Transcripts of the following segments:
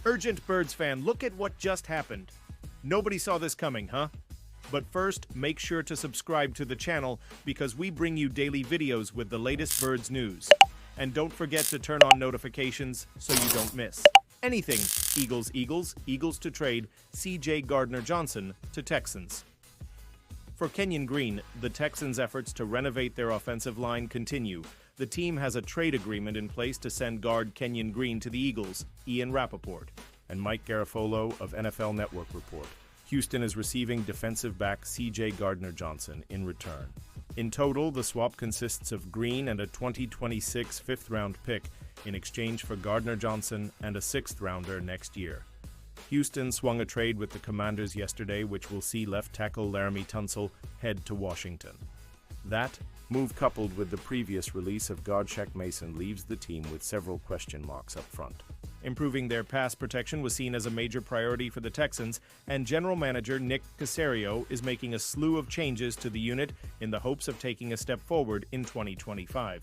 Urgent Birds fan, look at what just happened. Nobody saw this coming, huh? But first, make sure to subscribe to the channel because we bring you daily videos with the latest Birds news. And don't forget to turn on notifications so you don't miss anything. Eagles to trade C.J. Gardner-Johnson to Texans. For Kenyon Green, the Texans' efforts to renovate their offensive line continue. The team has a trade agreement in place to send guard Kenyon Green to the Eagles, Ian Rappaport, and Mike Garafolo of NFL Network report. Houston is receiving defensive back C.J. Gardner-Johnson in return. In total, the swap consists of Green and a 2026 fifth-round pick in exchange for Gardner-Johnson and a sixth-rounder next year. Houston swung a trade with the Commanders yesterday, which will see left tackle Laramie Tunsil head to Washington. That move, coupled with the previous release of guard Shaq Mason, leaves the team with several question marks up front. Improving their pass protection was seen as a major priority for the Texans, and general manager Nick Caserio is making a slew of changes to the unit in the hopes of taking a step forward in 2025.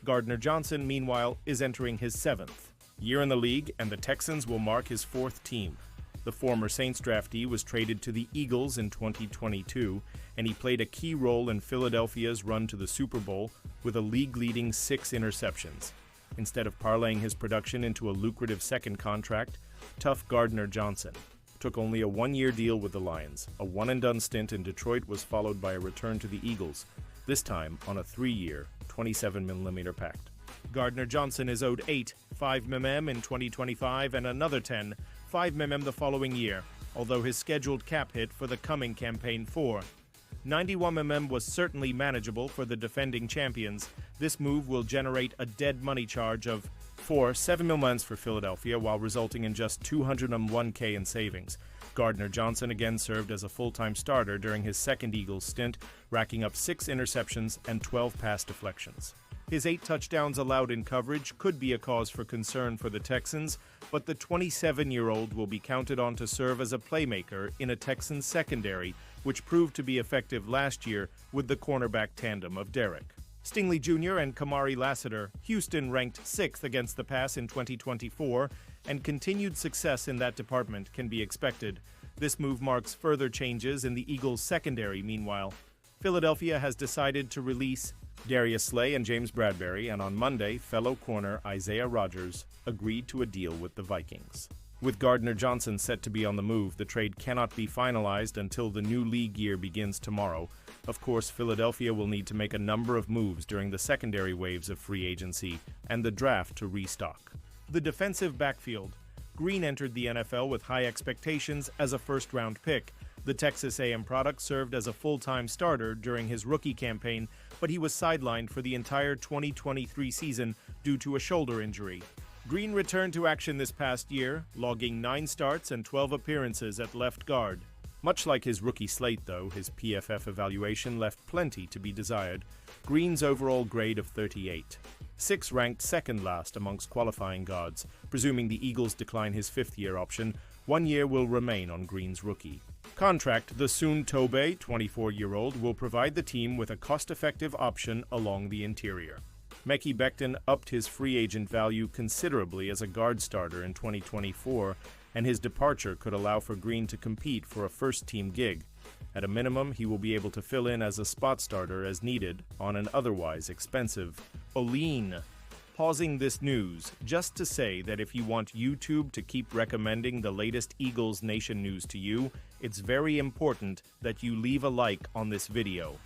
Gardner-Johnson, meanwhile, is entering his seventh year in the league, and the Texans will mark his fourth team. The former Saints draftee was traded to the Eagles in 2022, and he played a key role in Philadelphia's run to the Super Bowl with a league-leading 6 interceptions. Instead of parlaying his production into a lucrative second contract, tough Gardner-Johnson took only a one-year deal with the Lions. A one-and-done stint in Detroit was followed by a return to the Eagles, this time on a 3-year, $27 pact. Gardner-Johnson is owed $5 million in 2025 and another $5 million the following year, although his scheduled cap hit for the coming campaign for $91 million was certainly manageable for the defending champions. This move will generate a dead money charge of $7 million for Philadelphia, while resulting in just $201K in savings. Gardner-Johnson again served as a full-time starter during his second Eagles stint, racking up 6 interceptions and 12 pass deflections. His 8 touchdowns allowed in coverage could be a cause for concern for the Texans, but the 27-year-old will be counted on to serve as a playmaker in a Texans secondary, which proved to be effective last year with the cornerback tandem of Derek Stingley Jr. and Kamari Lassiter. Houston ranked 6th against the pass in 2024, and continued success in that department can be expected. This move marks further changes in the Eagles' secondary. Meanwhile, Philadelphia has decided to release Darius Slay and James Bradbury, and on Monday, fellow corner Isaiah Rodgers agreed to a deal with the Vikings. With Gardner-Johnson set to be on the move, the trade cannot be finalized until the new league year begins tomorrow. Of course, Philadelphia will need to make a number of moves during the secondary waves of free agency and the draft to restock. The defensive backfield. Green entered the NFL with high expectations as a first-round pick. The Texas A&M product served as a full-time starter during his rookie campaign, but he was sidelined for the entire 2023 season due to a shoulder injury. Green returned to action this past year, logging 9 starts and 12 appearances at left guard. Much like his rookie slate, though, his PFF evaluation left plenty to be desired. Green's overall grade of 38. 6 ranked second last amongst qualifying guards. Presuming the Eagles decline his 5th-year option, 1 year will remain on Green's rookie contract. The Soon Tobe, 24-year-old, will provide the team with a cost-effective option along the interior. Mekhi Becton upped his free agent value considerably as a guard starter in 2024, and his departure could allow for Green to compete for a first-team gig. At a minimum, he will be able to fill in as a spot starter as needed on an otherwise expensive Olean. Pausing this news just to say that if you want YouTube to keep recommending the latest Eagles Nation news to you, it's very important that you leave a like on this video.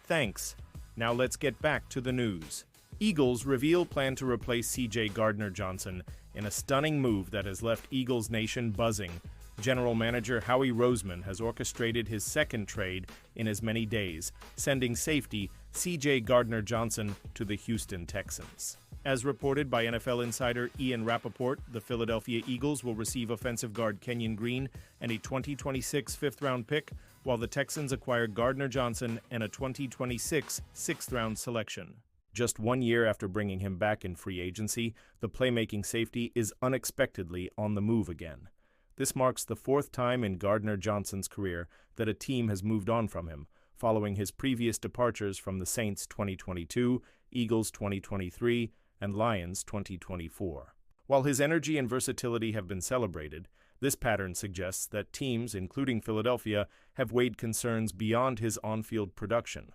Thanks. Now let's get back to the news. Eagles reveal plan to replace C.J. Gardner-Johnson in a stunning move that has left Eagles Nation buzzing. General Manager Howie Roseman has orchestrated his second trade in as many days, sending safety C.J. Gardner-Johnson to the Houston Texans. As reported by NFL insider Ian Rappaport, the Philadelphia Eagles will receive offensive guard Kenyon Green and a 2026 fifth-round pick, while the Texans acquire Gardner-Johnson and a 2026 sixth-round selection. Just 1 year after bringing him back in free agency, the playmaking safety is unexpectedly on the move again. This marks the 4th time in Gardner-Johnson's career that a team has moved on from him, following his previous departures from the Saints 2022, Eagles 2023, and Lions 2024. While his energy and versatility have been celebrated, this pattern suggests that teams, including Philadelphia, have weighed concerns beyond his on-field production.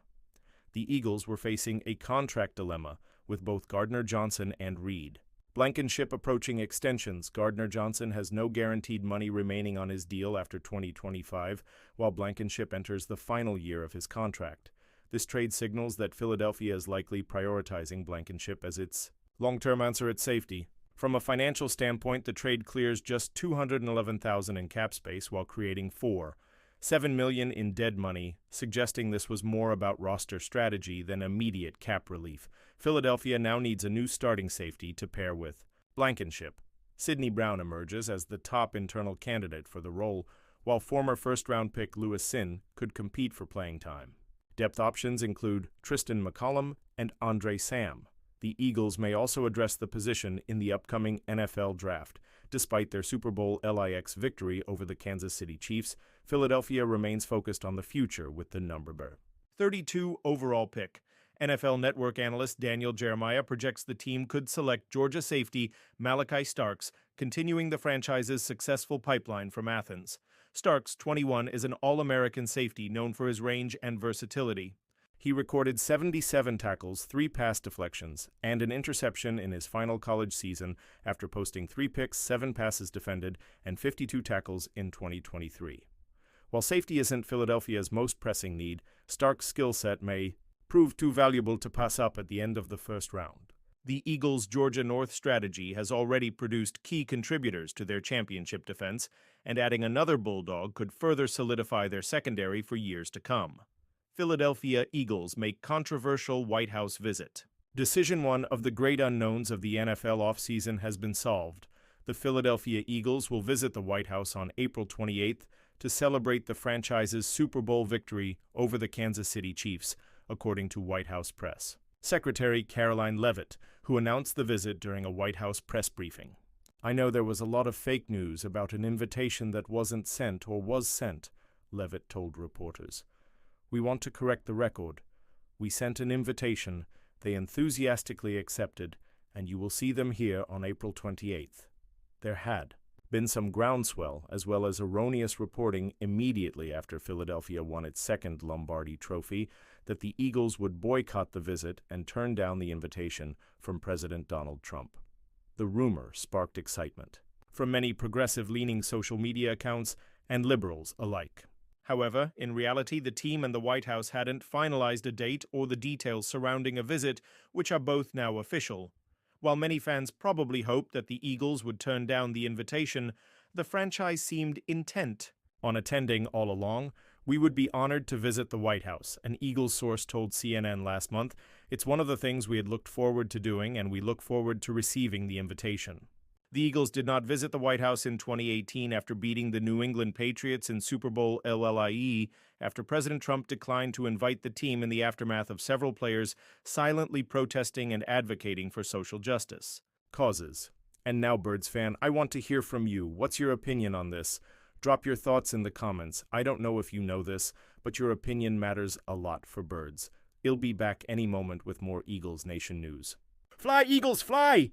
The Eagles were facing a contract dilemma with both Gardner Johnson and Reed. Blankenship approaching extensions, Gardner Johnson has no guaranteed money remaining on his deal after 2025, while Blankenship enters the final year of his contract. This trade signals that Philadelphia is likely prioritizing Blankenship as its long-term answer at safety. From a financial standpoint, the trade clears just $211,000 in cap space while creating $7 million in dead money, suggesting this was more about roster strategy than immediate cap relief. Philadelphia now needs a new starting safety to pair with Blankenship. Sidney Brown emerges as the top internal candidate for the role, while former first-round pick Lewis Sin could compete for playing time. Depth options include Tristan McCollum and Andre Sam. The Eagles may also address the position in the upcoming NFL Draft. Despite their Super Bowl LIX victory over the Kansas City Chiefs, Philadelphia remains focused on the future with the number 32 overall pick. NFL Network analyst Daniel Jeremiah projects the team could select Georgia safety Malachi Starks, continuing the franchise's successful pipeline from Athens. Starks, 21, is an All-American safety known for his range and versatility. He recorded 77 tackles, 3 pass deflections, and an interception in his final college season after posting 3 picks, 7 passes defended, and 52 tackles in 2023. While safety isn't Philadelphia's most pressing need, Stark's skill set may prove too valuable to pass up at the end of the first round. The Eagles' Georgia North strategy has already produced key contributors to their championship defense, and adding another Bulldog could further solidify their secondary for years to come. Philadelphia Eagles make controversial White House visit. Decision one of the great unknowns of the NFL offseason has been solved. The Philadelphia Eagles will visit the White House on April 28th to celebrate the franchise's Super Bowl victory over the Kansas City Chiefs, according to White House press. Secretary Caroline Leavitt, who announced the visit during a White House press briefing. "I know there was a lot of fake news about an invitation that wasn't sent or was sent," Leavitt told reporters. "We want to correct the record. We sent an invitation, they enthusiastically accepted, and you will see them here on April 28th. There had been some groundswell as well as erroneous reporting immediately after Philadelphia won its second Lombardi Trophy that the Eagles would boycott the visit and turn down the invitation from President Donald Trump. The rumor sparked excitement from many progressive-leaning social media accounts and liberals alike. However, in reality, the team and the White House hadn't finalized a date or the details surrounding a visit, which are both now official. While many fans probably hoped that the Eagles would turn down the invitation, the franchise seemed intent on attending all along. "We would be honored to visit the White House," an Eagles source told CNN last month. "It's one of the things we had looked forward to doing, and we look forward to receiving the invitation." The Eagles did not visit the White House in 2018 after beating the New England Patriots in Super Bowl LIE after President Trump declined to invite the team in the aftermath of several players silently protesting and advocating for social justice causes. And now, Birds fan, I want to hear from you. What's your opinion on this? Drop your thoughts in the comments. I don't know if you know this, but your opinion matters a lot for Birds. I'll be back any moment with more Eagles Nation news. Fly, Eagles, fly!